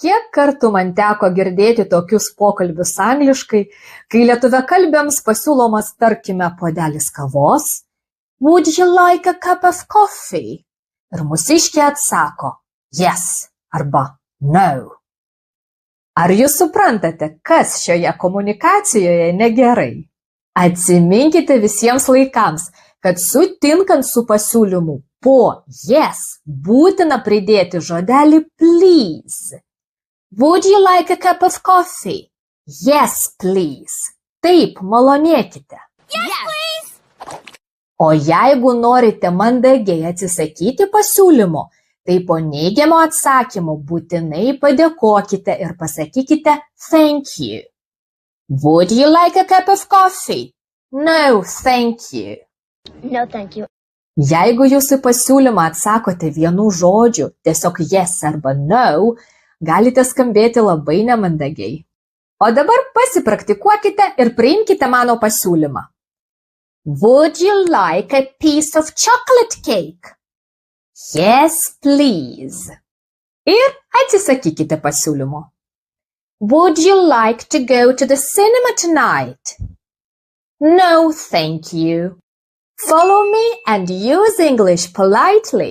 Kiek kartų man teko girdėti tokius pokalbius angliškai, kai lietuviakalbiams pasiūlomas, tarkime, puodelis kavos? Would you like a cup of coffee? Ir mūsiškė atsako yes arba no. Ar jūs suprantate, kas šioje komunikacijoje negerai? Atsiminkite visiems laikams, kad sutinkant su pasiūlymu po yes būtina pridėti žodelį please. Would you like a cup of coffee? Yes, please. Taip, malonėkite. Yes, please! O jeigu norite mandagiai atsisakyti pasiūlymo, tai po neigiamo atsakymo būtinai padėkokite ir pasakykite thank you. Would you like a cup of coffee? No, thank you. No, thank you. Jeigu jūs į pasiūlymą atsakote vienu žodžiu, tiesiog yes arba no, galite skambėti labai nemandagiai. O dabar pasipraktikuokite ir priimkite mano pasiūlymą. Would you like a piece of chocolate cake? Yes, please. Ir atsisakykite pasiūlymo. Would you like to go to the cinema tonight? No, thank you. Follow me and use English politely.